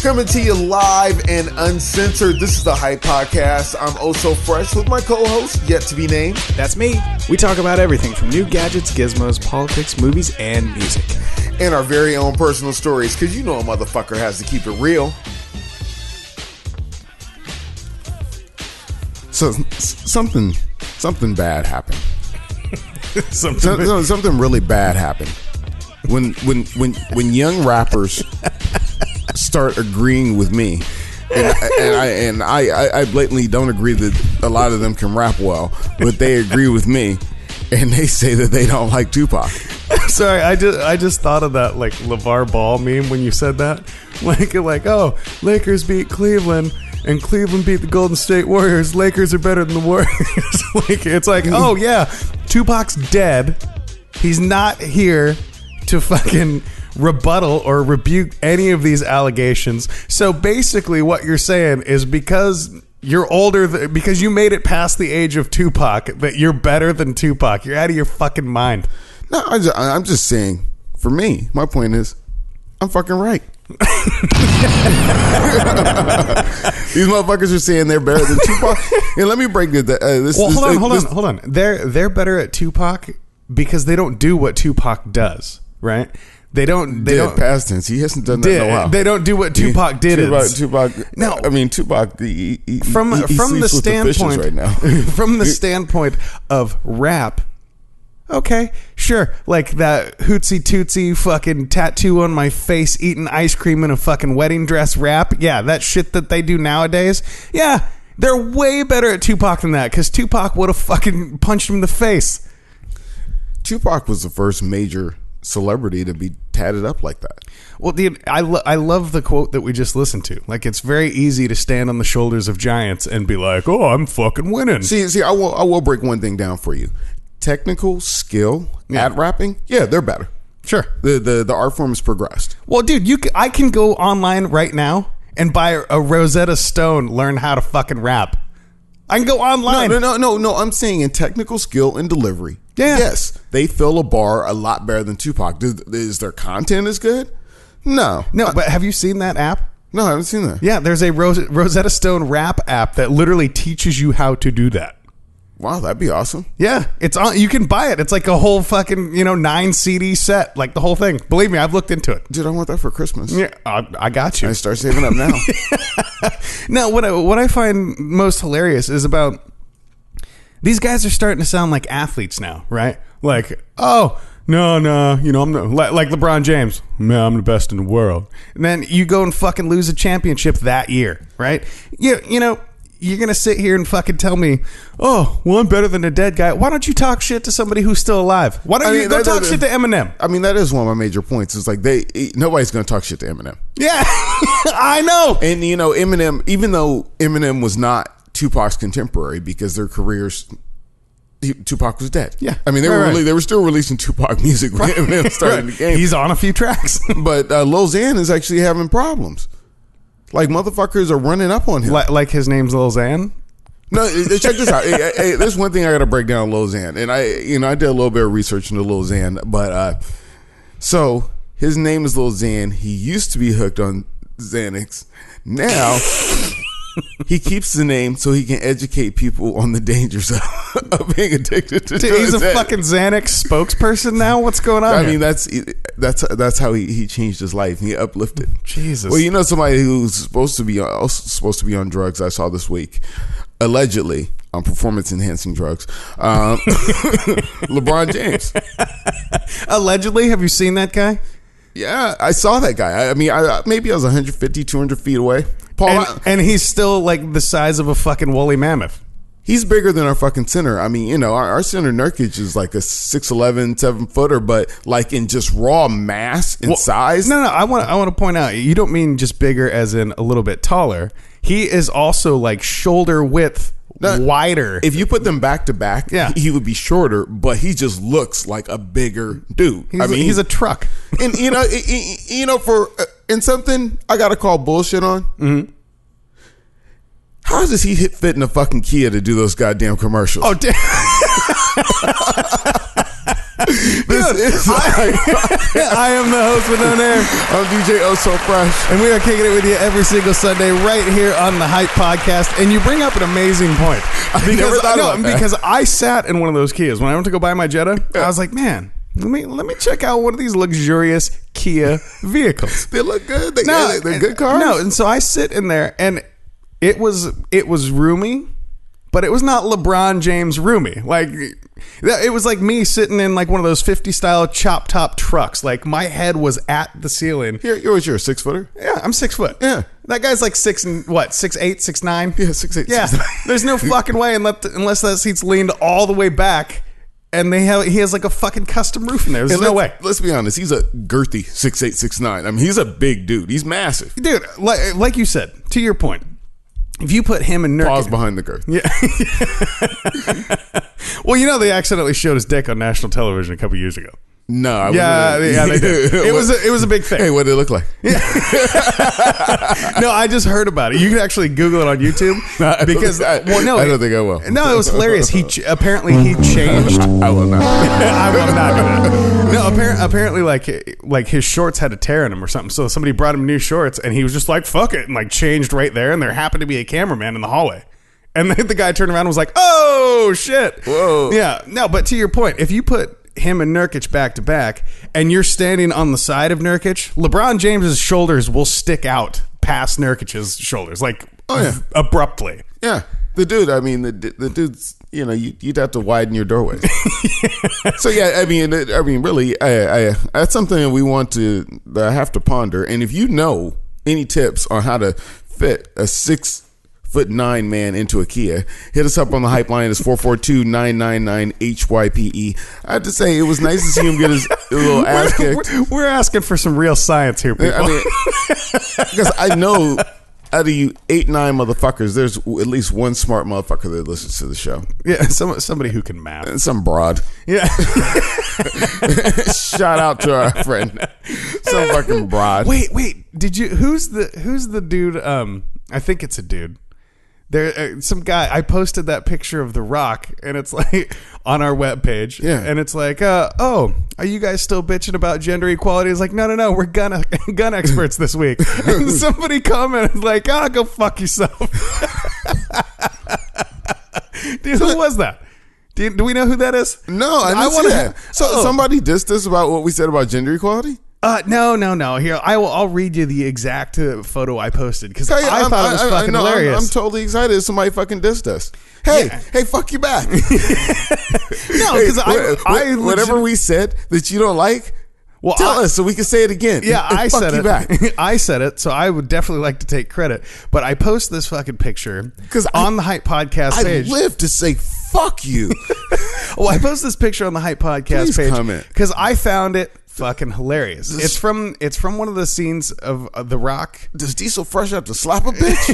Coming to you live and uncensored. This is the Hype Podcast. I'm oh so fresh with my co-host, yet to be named. That's me. We talk about everything from new gadgets, gizmos, politics, movies, and music. And our very own personal stories, because you know a motherfucker has to keep it real. So something bad happened. Something really bad happened. When young rappers start agreeing with me, and I blatantly don't agree that a lot of them can rap well, but they agree with me, and they say that they don't like Tupac. Sorry, I just thought of that like LeVar Ball meme when you said that, like oh, Lakers beat Cleveland. And Cleveland beat the Golden State Warriors. Lakers are better than the Warriors. It's like, oh yeah, Tupac's dead. He's not here to fucking rebuttal or rebuke any of these allegations. So basically what you're saying is because you're older, because you made it past the age of Tupac, that you're better than Tupac. You're out of your fucking mind. No, I'm just saying, for me, my point is, I'm fucking right. These motherfuckers are saying they're better than Tupac. And let me break this. Hold on. They're better at Tupac because they don't do what Tupac does, right? They don't past tense. He hasn't done that in a while. They don't do what Tupac did. Tupac. No, I mean Tupac. He from the standpoint right now. From the standpoint of rap. Okay, sure. Like that hootsy tootsie fucking tattoo on my face, eating ice cream in a fucking wedding dress rap. Yeah, that shit that they do nowadays. Yeah, they're way better at Tupac than that because Tupac would have fucking punched him in the face. Tupac was the first major celebrity to be tatted up like that. Well, dude, I love the quote that we just listened to. Like, it's very easy to stand on the shoulders of giants and be like, oh, I'm fucking winning. See, I will break one thing down for you. Technical skill at rapping, yeah, they're better. Sure, the art form has progressed. Well, dude, I can go online right now and buy a Rosetta Stone, learn how to fucking rap. I can go online. No. I'm saying in technical skill and delivery. Yeah. Yes, they fill a bar a lot better than Tupac. Is their content as good? No. But have you seen that app? No, I haven't seen that. Yeah, there's a Rosetta Stone rap app that literally teaches you how to do that. Wow, that'd be awesome. Yeah, it's on. You can buy it. It's like a whole fucking 9 CD set, like the whole thing. Believe me, I've looked into it. Dude, I want that for Christmas. Yeah, I got you. I start saving up now. Now, what I find most hilarious is about these guys are starting to sound like athletes now, right? Like, oh no, I'm not, like LeBron James. Man, I'm the best in the world. And then you go and fucking lose a championship that year, right? You know. You're going to sit here and fucking tell me, oh, well, I'm better than a dead guy. Why don't you talk shit to somebody who's still alive? Why don't you go talk shit to Eminem? I mean, that is one of my major points. It's like nobody's going to talk shit to Eminem. Yeah, I know. And, Eminem, even though Eminem was not Tupac's contemporary because their careers, Tupac was dead. Yeah. I mean, they were still releasing Tupac music when Eminem started the game. He's on a few tracks. But Lil Xan is actually having problems. Like, motherfuckers are running up on him. Like his name's Lil Xan? No, check this out. Hey, there's one thing I got to break down Lil Xan. And I did a little bit of research into Lil Xan. But, so, his name is Lil Xan. He used to be hooked on Xanax. Now, he keeps the name so he can educate people on the dangers of being addicted to drugs. He's a fucking Xanax spokesperson now? What's going on? I mean, that's how he changed his life. He uplifted. Jesus. Well, somebody who's supposed to be on drugs, I saw this week, allegedly on performance enhancing drugs. LeBron James. Allegedly? Have you seen that guy? Yeah, I saw that guy. I mean, maybe I was 150, 200 feet away. Paul, and he's still like the size of a fucking woolly mammoth. He's bigger than our fucking center. I mean, our center Nurkic is like a 6'11", 7-footer, but like in just raw mass and size. No, I want to point out, you don't mean just bigger as in a little bit taller. He is also like shoulder width wider. If you put them back to back, he would be shorter, but he just looks like a bigger dude. He's a truck. And and something I got to call bullshit on. Mm-hmm. How does he fit in a fucking Kia to do those goddamn commercials? Oh, damn. I am the host with no name. I'm DJ Oso Fresh. And we are kicking it with you every single Sunday right here on the Hype Podcast. And you bring up an amazing point. Because I sat in one of those Kias. When I went to go buy my Jetta, I was like, man, let me check out one of these luxurious Kia vehicles. They look good. They're good cars. No, and so I sit in there, and it was roomy, but it was not LeBron James roomy. Like, it was like me sitting in like one of those 50 style chop top trucks. Like, my head was at the ceiling. You're a 6-footer? Yeah, I'm 6 foot. Yeah. That guy's like 6'8", 6'9"? Yeah, 6'8". Yeah. 6'9". There's no fucking way unless that seat's leaned all the way back. And he has like a fucking custom roof in there. There's no way. Let's be honest. He's a girthy 6'8", 6'9". I mean, he's a big dude. He's massive. Dude, like you said, to your point, if you put him and Nurkic... Pause behind the girth. Yeah. Well, they accidentally showed his dick on national television a couple years ago. No. Yeah, they did. It was a big thing. Hey, what did it look like? Yeah. No, I just heard about it. You can actually Google it on YouTube. I don't think I will. No, it was hilarious. Apparently he changed. I will not. I will not do that. No, apparently like his shorts had a tear in them or something. So somebody brought him new shorts, and he was just like, "Fuck it," and like changed right there. And there happened to be a cameraman in the hallway. And then the guy turned around and was like, "Oh shit!" Whoa. Yeah. No, but to your point, if you put him and Nurkic back to back, and you're standing on the side of Nurkic, LeBron James's shoulders will stick out past Nurkic's shoulders, like abruptly. Yeah, the dude. I mean, the dude's. You'd have to widen your doorway. So yeah, I mean, really, I that's something that I have to ponder. And if you know any tips on how to fit a 6'9" man into a Kia, hit us up on the hype line. It's 442-999-HYPE. I have to say, it was nice to see him get his little ass kicked. We're asking for some real science here, people. I mean, because I know out of you 8-9 motherfuckers, there's at least one smart motherfucker that listens to the show. Yeah, somebody who can math. And some broad. Yeah. Shout out to our friend, some fucking broad. Wait. Did you? Who's the dude? I think it's a dude. There, some guy. I posted that picture of The Rock, and it's like on our webpage. Yeah, and it's like, are you guys still bitching about gender equality? It's like, no, we're gun experts this week. And somebody commented like, go fuck yourself. Dude, who was that? Do we know who that is? No, I want to. So somebody dissed us about what we said about gender equality. No. Here, I'll read you the exact photo I posted because I thought it was fucking hilarious. I'm totally excited. Somebody fucking dissed us. Hey, fuck you back. No, because whatever we said that you don't like, tell us so we can say it again. Yeah, I said it. Back. I said it, so I would definitely like to take credit. But I post this fucking picture on the Hype Podcast page. I live to say fuck you. Well, I post this picture on the Hype Podcast page because I found it fucking hilarious. It's from one of the scenes of The Rock. Does Diesel Fresh have to slap a bitch?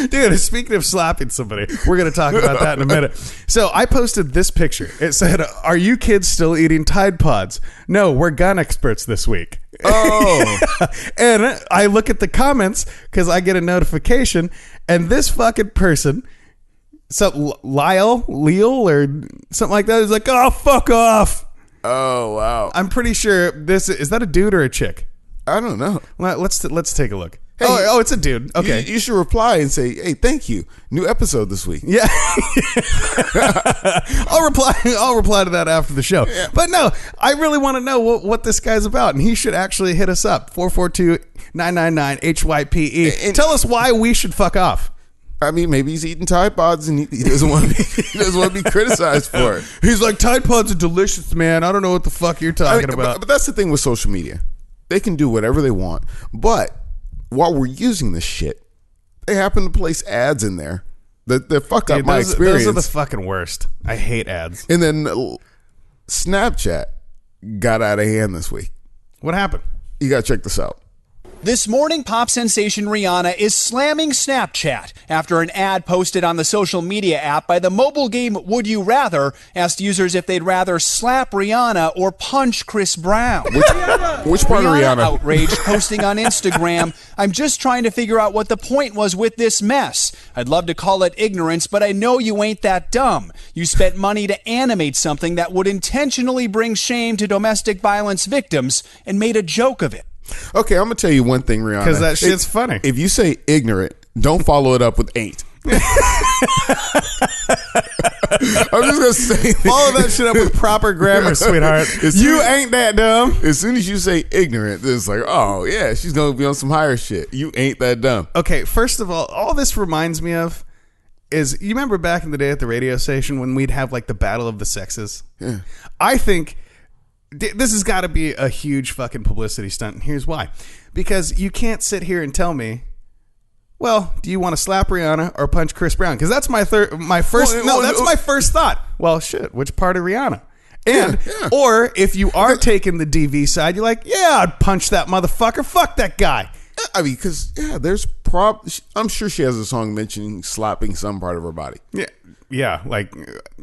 Dude, speaking of slapping somebody, we're going to talk about that in a minute. So I posted this picture. It said, "Are you kids still eating Tide Pods? No, we're gun experts this week." Oh. And I look at the comments because I get a notification, and this fucking person, so Lyle or something like that, is like, "Oh, fuck off." Oh, wow. I'm pretty sure is that a dude or a chick? I don't know. Well, let's take a look. Hey, it's a dude. Okay. You should reply and say, "Hey, thank you. New episode this week." Yeah. I'll reply to that after the show. Yeah. But no, I really want to know what this guy's about, and he should actually hit us up 442-999-HYPE. And tell us why we should fuck off. I mean, maybe he's eating Tide Pods and he doesn't want to be criticized for it. He's like, "Tide Pods are delicious, man. I don't know what the fuck you're talking about." But that's the thing with social media. They can do whatever they want. But while we're using this shit, they happen to place ads in there that fuck up my experience. Those are the fucking worst. I hate ads. And then Snapchat got out of hand this week. What happened? You got to check this out. This morning, pop sensation Rihanna is slamming Snapchat after an ad posted on the social media app by the mobile game Would You Rather asked users if they'd rather slap Rihanna or punch Chris Brown. Which part of Rihanna? Outraged, posting on Instagram, "I'm just trying to figure out what the point was with this mess. I'd love to call it ignorance, but I know you ain't that dumb. You spent money to animate something that would intentionally bring shame to domestic violence victims and made a joke of it." Okay, I'm gonna tell you one thing, Rihanna. Because that shit's funny. If you say ignorant, don't follow it up with ain't. I'm just gonna say Follow that shit up with proper grammar, sweetheart. You ain't that dumb. As soon as you say ignorant, it's like, oh yeah, she's gonna be on some higher shit. You ain't that dumb. Okay, first of all this reminds me of is you remember back in the day at the radio station when we'd have like the battle of the sexes? Yeah. I think this has got to be a huge fucking publicity stunt, and here's why. Because you can't sit here and tell me, well, do you want to slap Rihanna or punch Chris Brown? Because that's my first thought. Well, shit, which part of Rihanna? And or if you are taking the DV side, you're like, yeah, I'd punch that motherfucker. Fuck that guy. I mean, because there's I'm sure she has a song mentioning slapping some part of her body. Yeah, like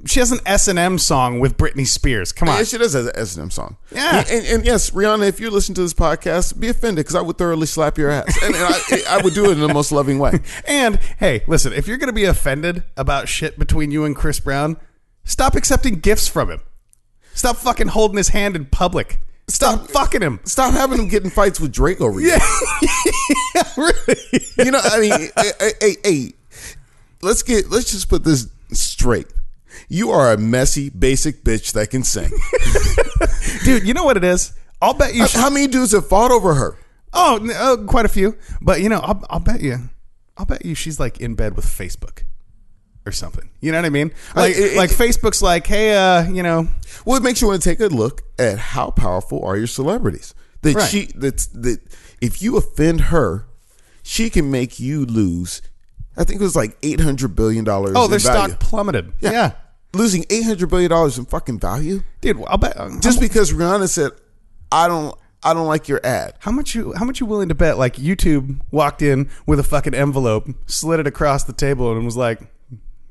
she has an S&M song with Britney Spears. Come on. Yeah, she does have an S&M song. Yeah. And yes, Rihanna, if you're listening to this podcast, be offended because I would thoroughly slap your ass. And I would do it in the most loving way. And, hey, listen, if you're going to be offended about shit between you and Chris Brown, stop accepting gifts from him. Stop fucking holding his hand in public. Stop fucking him. Stop having him get in fights with Drake over you. Yeah, really. You know, I mean, hey, let's just put this straight. You are a messy, basic bitch that can sing. Dude, you know what it is? I'll bet you. How many dudes have fought over her? Oh, quite a few. But, you know, I'll bet you she's like in bed with Facebook or something. You know what I mean? Like, Facebook's like, hey, you know. Well, it makes you want to take a look at how powerful are your celebrities. That if you offend her, she can make you lose. I think it was like $800 billion. Oh, their stock plummeted. Yeah. Losing $800 billion in fucking value. Dude, I'll bet. Just because Rihanna said, I don't like your ad. How much you willing to bet? Like YouTube walked in with a fucking envelope, slid it across the table, and was like,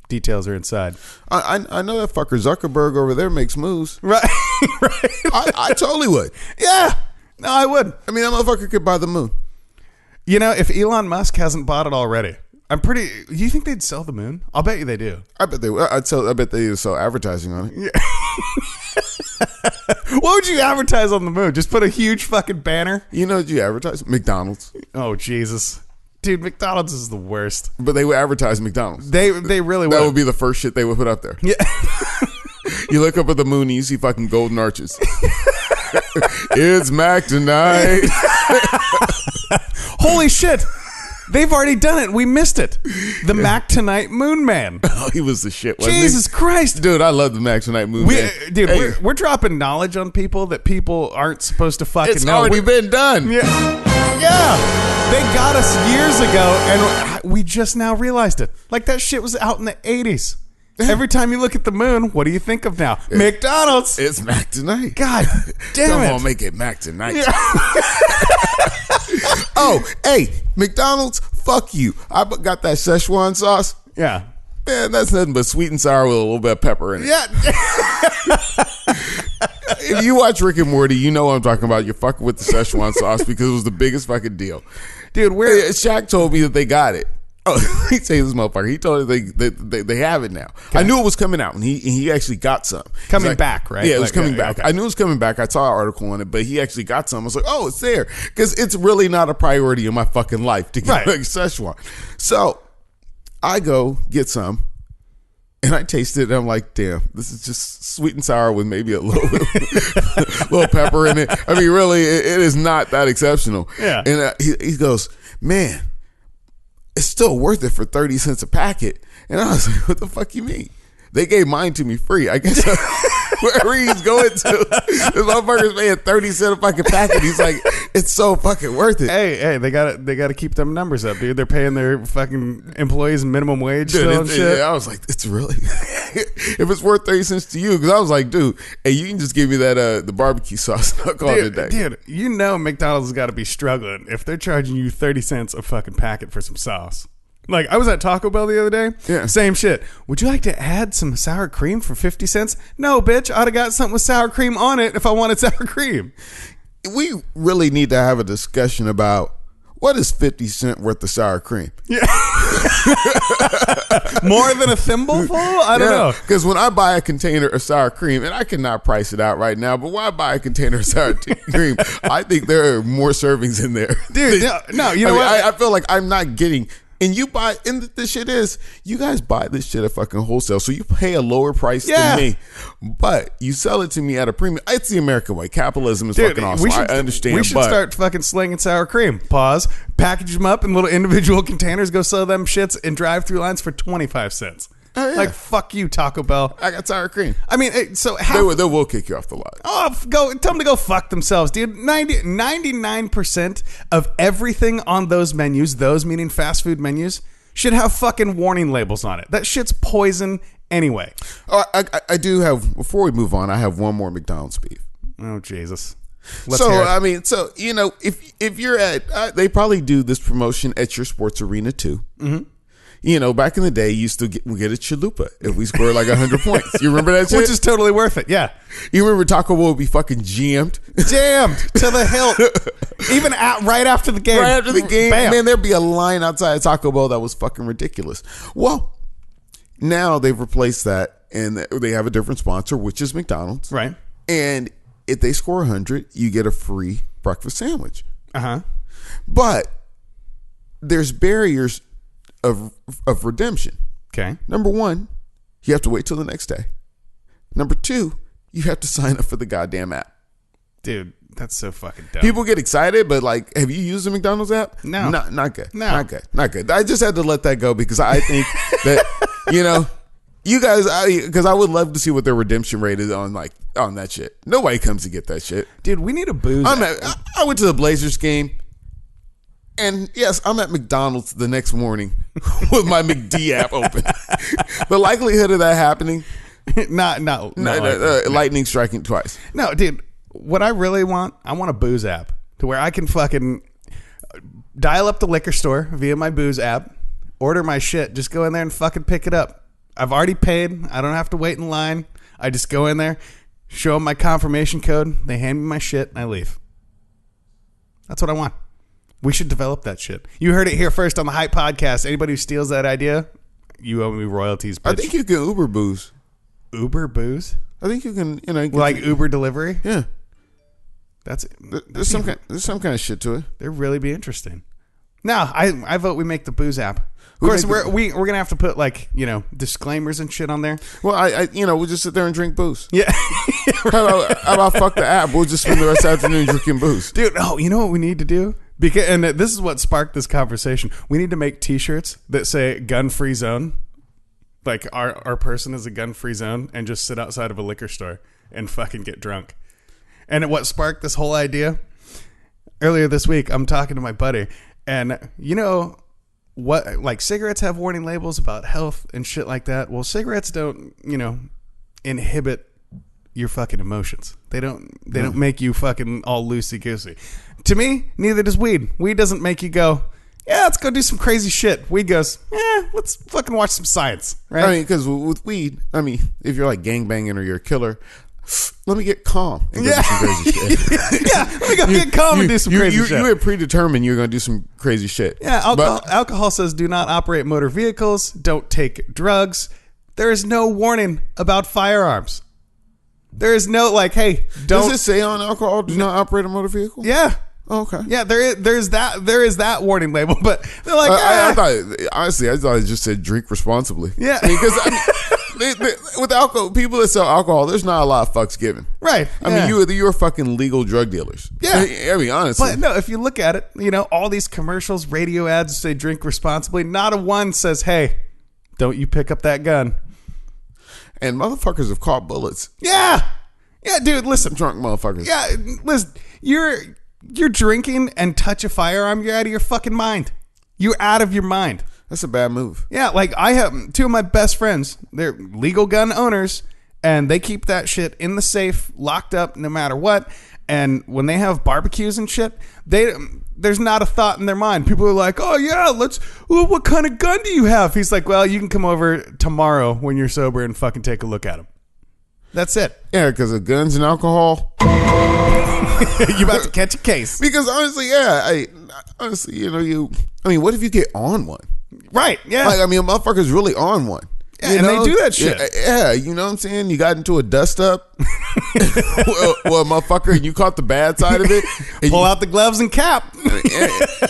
details are inside. I know that fucker Zuckerberg over there makes moves. Right. Right. I totally would. Yeah. No, I would. I mean, that motherfucker could buy the moon. You know, if Elon Musk hasn't bought it already, do you think they'd sell the moon? I'll bet you they do. I bet they would. I bet they sell advertising on it. Yeah. What would you advertise on the moon? Just put a huge fucking banner? You know what you advertise? McDonald's. Oh, Jesus. Dude, McDonald's is the worst. But they would advertise McDonald's. They really would. That would be the first shit they would put up there. Yeah. You look up at the moon and you see fucking golden arches. It's Mac tonight. Holy shit. They've already done it. We missed it. The Mac Tonight Moon Man. Oh, he was the shit, wasn't he? Jesus Christ. Dude, I love the Mac Tonight Moon Man. Dude, hey. we're dropping knowledge on people that people aren't supposed to fucking it's know. It's already been done. Yeah. They got us years ago, and we just now realized it. Like, that shit was out in the 80s. Every time you look at the moon, what do you think of now? McDonald's. It's Mac Tonight. God damn it. Come on, make it Mac Tonight. Yeah. Oh, hey, McDonald's, fuck you. I got that Szechuan sauce. Yeah. Man, that's nothing but sweet and sour with a little bit of pepper in it. Yeah. If you watch Rick and Morty, you know what I'm talking about. You're fucking with the Szechuan sauce because it was the biggest fucking deal. Dude, Shaq told me that they got it. Oh, he say this motherfucker. He told me they have it now. Okay. I knew it was coming out, and he actually got some. Coming back, right? Yeah, it was coming back. Okay. I knew it was coming back. I saw an article on it, but he actually got some. I was like, oh, it's there. Because it's really not a priority in my fucking life to get like Szechuan. So I go get some, and I taste it, and I'm like, damn, this is just sweet and sour with maybe a little little pepper in it. I mean, really, it is not that exceptional. Yeah. And he goes, man, it's still worth it for 30 cents a packet. And I was like, what the fuck you mean? They gave mine to me free. I guess wherever he's going to, this motherfucker's paying 30 cents a fucking packet. He's like, it's so fucking worth it. Hey, they gotta keep them numbers up, dude. They're paying their fucking employees minimum wage Dude, still and shit. I was like, it's really if it's worth 30 cents to you, because I was like, dude, hey, you can just give me that the barbecue sauce. I'll call it a day. Dude, you know McDonald's has got to be struggling if they're charging you 30 cents a fucking packet for some sauce. Like, I was at Taco Bell the other day. Yeah. Same shit. Would you like to add some sour cream for 50 cents? No, bitch. I'd have got something with sour cream on it if I wanted sour cream. We really need to have a discussion about what is 50 cents worth of sour cream. Yeah. More than a thimbleful? I don't know. Because when I buy a container of sour cream, and I cannot price it out right now, but when I buy a container of sour cream, I think there are more servings in there. Dude, no, you know what? I feel like I'm not getting... And you buy, and the shit is, you guys buy this shit at fucking wholesale, so you pay a lower price than me, but you sell it to me at a premium. It's the American way. Capitalism is fucking awesome. I understand. We should start fucking slinging sour cream. Pause. Package them up in little individual containers. Go sell them shits in drive-through lines for 25 cents. Oh, yeah. Like, fuck you, Taco Bell. I got sour cream. I mean, so they will kick you off the lot. Oh, tell them to go fuck themselves, dude. 99% of everything on those menus, those meaning fast food menus, should have fucking warning labels on it. That shit's poison anyway. Oh, I do have, before we move on, I have one more McDonald's beef. Oh, Jesus. You know, if you're at, they probably do this promotion at your sports arena too. Mm-hmm. You know, back in the day, you used to get a chalupa if we scored like 100 points. You remember that shit? Which is totally worth it, yeah. You remember Taco Bell would be fucking jammed? Jammed to the hilt. Even right after the game. Right after the game, Bam. man, there'd be a line outside of Taco Bell that was fucking ridiculous. Well, now they've replaced that, and they have a different sponsor, which is McDonald's. Right. And if they score 100, you get a free breakfast sandwich. Uh-huh. But there's barriers of redemption. Okay. Number one, you have to wait till the next day. Number two, you have to sign up for the goddamn app. Dude, that's so fucking dumb. People get excited, but like, have you used the McDonald's app? No. Not good. No. Not good. I just had to let that go because I think that, you know, you guys, because I would love to see what their redemption rate is on that shit. Nobody comes to get that shit. Dude, we need a booze. I went to the Blazers game. And yes, I'm at McDonald's the next morning with my McD app open. The likelihood of that happening, no, lightning striking twice. No, dude, what I really want, I want a booze app to where I can fucking dial up the liquor store via my booze app, order my shit, just go in there and fucking pick it up. I've already paid. I don't have to wait in line. I just go in there, show them my confirmation code, they hand me my shit, and I leave. That's what I want. We should develop that shit. You heard it here first on the Hype Podcast. Anybody who steals that idea, you owe me royalties, bitch. I think you can Uber booze. Uber booze? I think you can, like Uber delivery? Yeah. There's some kind of shit to it. That'd really be interesting. No, I vote we make the booze app. Of course, we're gonna have to put disclaimers and shit on there. Well, we'll just sit there and drink booze. Yeah. How about fuck the app? We'll just spend the rest of the afternoon drinking booze, dude. Oh, you know what we need to do? And this is what sparked this conversation. We need to make T-shirts that say "gun-free zone," like our person is a gun-free zone, and just sit outside of a liquor store and fucking get drunk. And what sparked this whole idea? Earlier this week, I'm talking to my buddy, and like cigarettes have warning labels about health and shit like that. Well, cigarettes don't, inhibit your fucking emotions. They don't make you fucking all loosey-goosey. To me, neither does weed. Weed doesn't make you go, yeah, let's go do some crazy shit. Weed goes, yeah, let's fucking watch some science, right? I mean, because with weed, if you're like gangbanging or you're a killer, let me get calm and go do some crazy shit. Yeah, let me go get calm and do some crazy shit. You were predetermined you're going to do some crazy shit. Yeah, alcohol says do not operate motor vehicles, don't take drugs. There is no warning about firearms. There is no hey, don't. Does it say on alcohol do not operate a motor vehicle? Yeah. Oh, okay. Yeah, there is that warning label, but they're like, I thought it just said drink responsibly. Yeah, because with alcohol, people that sell alcohol, there's not a lot of fucks given. Right. I mean, you're fucking legal drug dealers. Yeah. I mean, honestly. But no, if you look at it, all these commercials, radio ads say drink responsibly. Not a one says, hey, don't you pick up that gun. And motherfuckers have caught bullets. Yeah. Yeah, dude, listen. Drunk motherfuckers. Yeah, listen. You're drinking and touch a firearm, you're out of your fucking mind. You're out of your mind. That's a bad move. Yeah, like I have two of my best friends. They're legal gun owners, and they keep that shit in the safe, locked up no matter what. And when they have barbecues and shit, there's not a thought in their mind. People are like, oh yeah, what kind of gun do you have? He's like, well, you can come over tomorrow when you're sober and fucking take a look at them. That's it. Yeah, because of guns and alcohol. You about to catch a case. Because honestly, yeah, what if you get on one? Right, yeah. Like, a motherfucker's really on one. Yeah, and they do that shit. Yeah, you know what I'm saying? You got into a dust up. well, motherfucker, and you caught the bad side of it. Pull out the gloves and cap.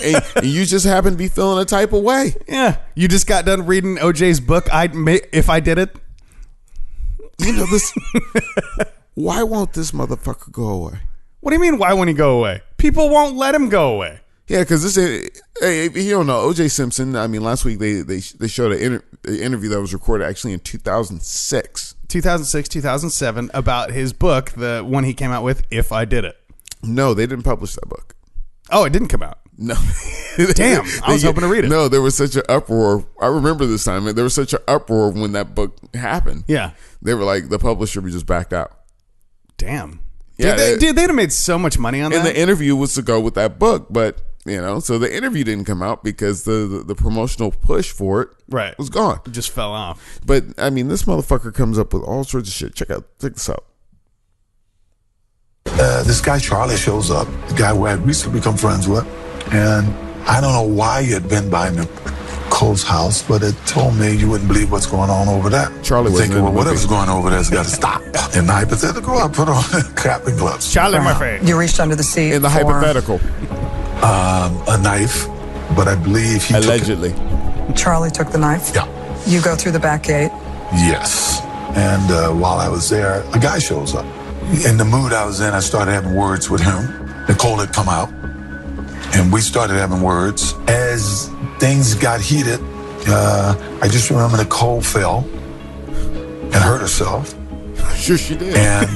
and you just happen to be feeling a type of way. Yeah. You just got done reading OJ's book, If I Did It. You know this. Why won't this motherfucker go away? What do you mean, why won't he go away? People won't let him go away. Yeah, because if you don't know, O.J. Simpson, last week they showed an interview that was recorded actually in 2006. 2006, 2007, about his book, the one he came out with, If I Did It. No, they didn't publish that book. Oh, it didn't come out. No. Damn, I was hoping to read it. No, there was such an uproar. I remember this time. There was such an uproar when that book happened. Yeah. They were like, the publisher just backed out. Damn. Yeah, they'd have made so much money on that. And the interview was to go with that book, but, so the interview didn't come out because the promotional push for it was gone. It just fell off. But, this motherfucker comes up with all sorts of shit. Check this out. This guy Charlie shows up, the guy who I had recently become friends with, and I don't know why he had been by Nicole's house, but it told me you wouldn't believe what's going on over there. Charlie was thinking, well, whatever's going on over there's got to stop. In the hypothetical, I put on cap and gloves. Charlie Murphy. You reached under the seat. In the hypothetical, a knife, but I believe he allegedly. Charlie took the knife. Yeah. You go through the back gate. Yes. And while I was there, a guy shows up. In the mood I was in, I started having words with him. Nicole had come out, and we started having words. As things got heated, I just remember Nicole fell and hurt herself. Sure she did. And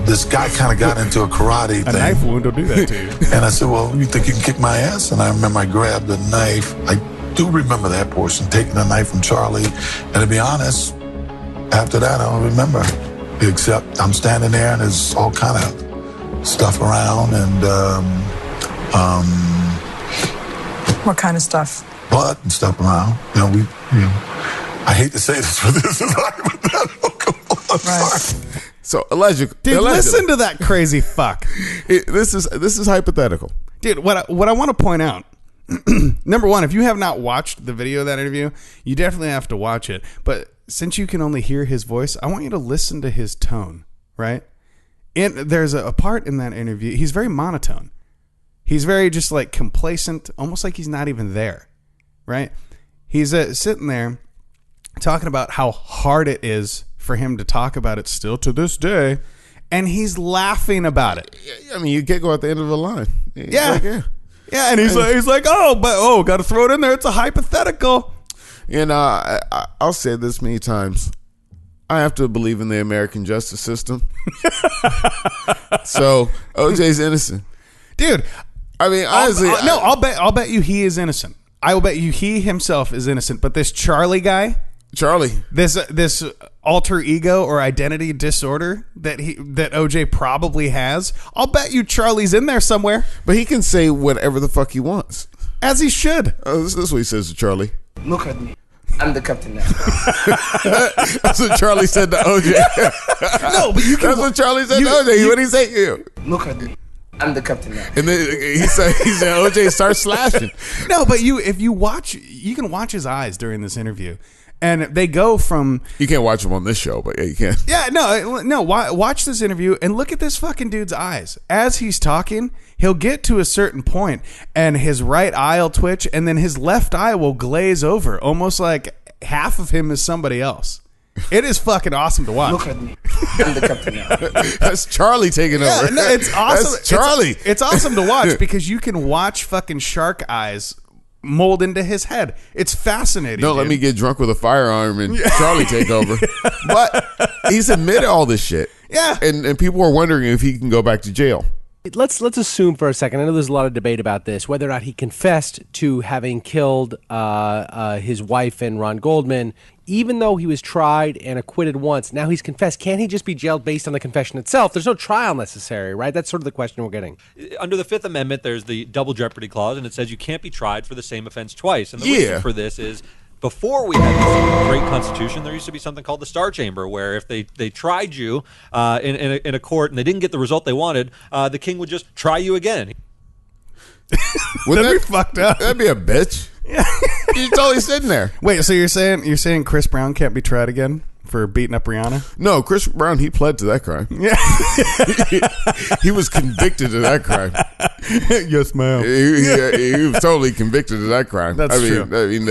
this guy kind of got into a karate thing. A knife wound will do that to you. And I said, well, you think you can kick my ass? And I remember I grabbed the knife. I do remember that portion, taking the knife from Charlie. And to be honest, after that, I don't remember. Except I'm standing there and there's all kind of stuff around and What kind of stuff? Blood and stuff around. I hate to say this, but this is hypothetical. Right. So allegedly, Dude, listen to that crazy fuck. This is hypothetical. Dude, what I want to point out, number one, if you have not watched the video of that interview, you definitely have to watch it. But since you can only hear his voice, I want you to listen to his tone, right? And there's a part in that interview, he's very monotone. He's very just like complacent, almost like he's not even there, right? He's sitting there talking about how hard it is for him to talk about it still to this day, and he's laughing about it. You can't go at the end of the line. Yeah. Yeah, and he's like, got to throw it in there. It's a hypothetical. And I'll say this many times. I have to believe in the American justice system. So OJ's innocent, dude. Honestly, I'll bet you he is innocent. I will bet you he himself is innocent. But this Charlie, this alter ego or identity disorder that OJ probably has, I'll bet you Charlie's in there somewhere. But he can say whatever the fuck he wants, as he should. This is what he says to Charlie. Look at me. I'm the captain now. That's what Charlie said to OJ. No, but you can. That's what Charlie said to OJ. What did he say to you? Look at me. I'm the captain now. And then he said OJ starts slashing. No, but if you watch, you can watch his eyes during this interview. And they go from... You can't watch him on this show, but yeah, you can. Yeah, no. Watch this interview and look at this fucking dude's eyes. As he's talking, he'll get to a certain point and his right eye will twitch and then his left eye will glaze over, almost like half of him is somebody else. It is fucking awesome to watch. Look at me. I'm the captain now. That's Charlie taking over. No, it's awesome. That's Charlie. It's awesome to watch because you can watch fucking shark eyes mold into his head. It's fascinating. Don't let dude. me get drunk with a firearm and Charlie take over. But he's admitted all this shit. Yeah. And people are wondering if he can go back to jail. Let's assume for a second, I know there's a lot of debate about this, whether or not he confessed to having killed his wife and Ron Goldman, even though he was tried and acquitted once. Now he's confessed. Can't he just be jailed based on the confession itself? There's no trial necessary, right? That's sort of the question we're getting. Under the Fifth Amendment, there's the double jeopardy clause, and it says you can't be tried for the same offense twice. And the reason for this is, before we had this great Constitution, there used to be something called the Star Chamber, where if they tried you in a court and they didn't get the result they wanted, the king would just try you again. Wouldn't That'd be fucked up. That'd be a bitch. He's totally sitting there. Wait, so you're saying Chris Brown can't be tried again for beating up Rihanna? No, Chris Brown, he pled to that crime. Yeah. He was convicted of that crime. Yes, ma'am. He was totally convicted of that crime. That's true. I mean,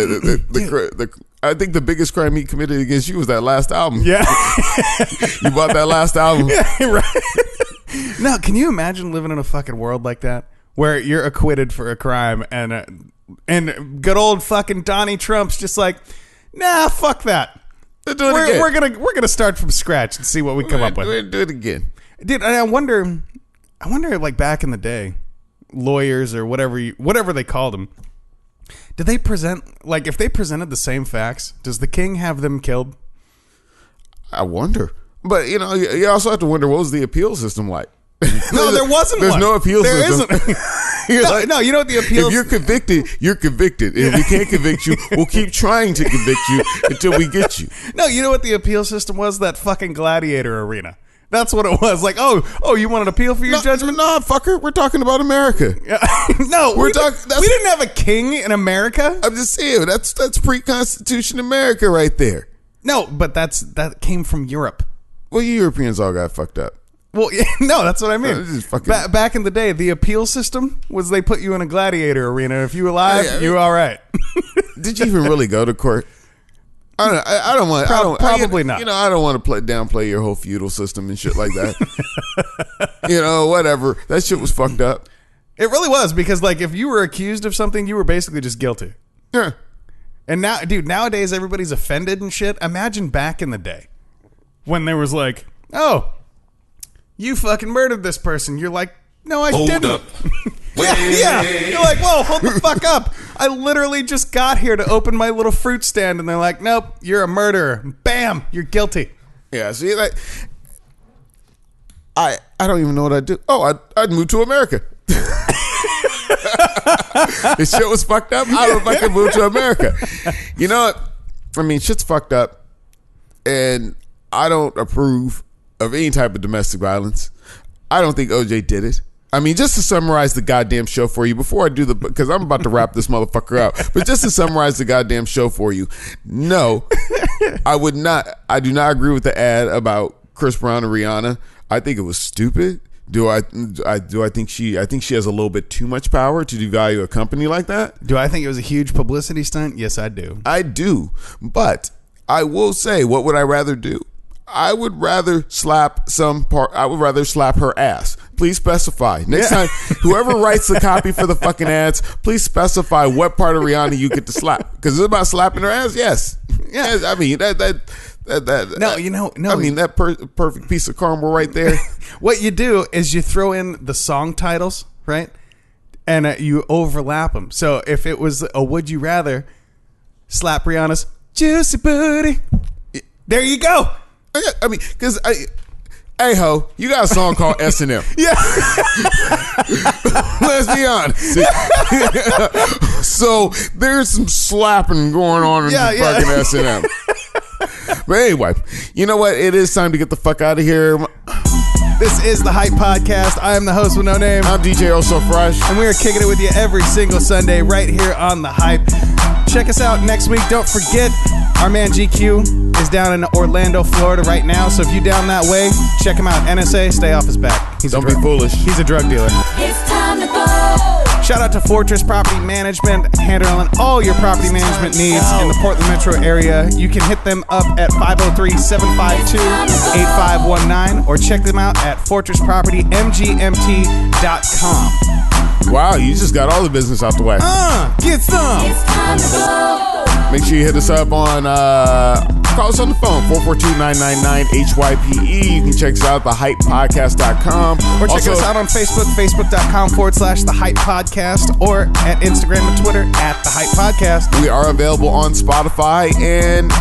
I think the biggest crime he committed against you was that last album. Yeah. You bought that last album. Yeah, right. Now, can you imagine living in a fucking world like that, where you're acquitted for a crime and good old fucking Donnie Trump's just like, nah, fuck that. We're gonna start from scratch and see what we come up with. We're gonna do it again, dude. I wonder, like back in the day, lawyers or whatever they called them, did they present, like, if they presented the same facts, does the king have them killed? I wonder, but you also have to wonder, what was the appeal system like? No, there wasn't. There's one. no appeal there system. Isn't. No, you know what the appeal? If you're convicted, you're convicted. If we can't convict you, we'll keep trying to convict you until we get you. No, you know what the appeal system was? That fucking gladiator arena. That's what it was. Like, oh, you want an appeal for your judgment? No, fucker. We're talking about America. No, we didn't have a king in America. I'm just saying, that's pre-Constitution America right there. No, but that came from Europe. Well, you Europeans all got fucked up. Well, no, that's what I mean. This is fucking... Back in the day, the appeal system was they put you in a gladiator arena. If you were alive, you were all right. Did you even really go to court? I don't want. Probably not. I don't want to downplay your whole feudal system and shit like that. Whatever. That shit was fucked up. It really was, because like if you were accused of something, you were basically just guilty. Yeah. And now, dude, nowadays everybody's offended and shit. Imagine back in the day when there was like, oh, you fucking murdered this person. You're like, no, I didn't. Hold up. Yeah. You're like, whoa, hold the fuck up. I literally just got here to open my little fruit stand, and they're like, nope, you're a murderer. Bam, you're guilty. Yeah, see, like, I don't even know what I'd do. Oh, I'd move to America. This shit was fucked up. I don't know if I could move to America. You know what? I mean, shit's fucked up, and I don't approve of any type of domestic violence. I don't think OJ did it. I mean, just to summarize the goddamn show for you before I do because I'm about to wrap this motherfucker up, but just to summarize the goddamn show for you, no, I do not agree with the ad about Chris Brown and Rihanna. I think it was stupid. I think she has a little bit too much power to devalue a company like that. Do I think it was a huge publicity stunt? Yes, I do. I do. But I will say, what would I rather do? I would rather slap her ass. Please specify. Next time, whoever writes the copy for the fucking ads, please specify what part of Rihanna you get to slap. Because it's about slapping her ass. Yes. Yes. I mean, that perfect piece of caramel right there. What you do is you throw in the song titles, right? And you overlap them. So if it was a would you rather, slap Rihanna's juicy booty. There you go. I mean, because hey ho, you got a song called S&M. Yeah. Let's be honest. So there's some slapping going on in fucking S&M. But anyway, you know what? It is time to get the fuck out of here. This is the Hype Podcast. I am the host with no name. I'm DJ Also Fresh. And we are kicking it with you every single Sunday right here on the Hype. Check us out next week. Don't forget, our man GQ is down in Orlando, Florida right now. So if you down that way, check him out. NSA, stay off his back. Don't be foolish. He's a drug dealer. It's time to go. Shout out to Fortress Property Management, handling all your property management needs in the Portland metro area. You can hit them up at 503-752-8519 or check them out at fortresspropertymgmt.com. Wow, you just got all the business out the way. Get some. Make sure you hit us up on, call us on the phone, 442-999-HYPE. You can check us out at thehypepodcast.com. Or check us out on Facebook, facebook.com/The Hype Podcast, or at Instagram and Twitter at The Hype Podcast. We are available on Spotify, and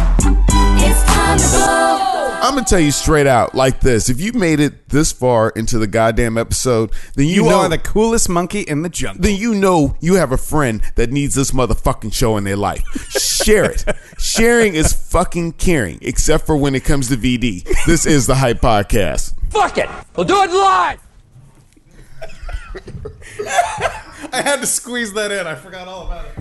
It's time to go. I'm going to tell you straight out like this. If you made it this far into the goddamn episode, then you know are the coolest monkey in the jungle. Then you know you have a friend that needs this motherfucking show in their life. Share it. Sharing is fucking caring, except for when it comes to VD. This is the Hype Podcast. Fuck it. We'll do it live. I had to squeeze that in. I forgot all about it.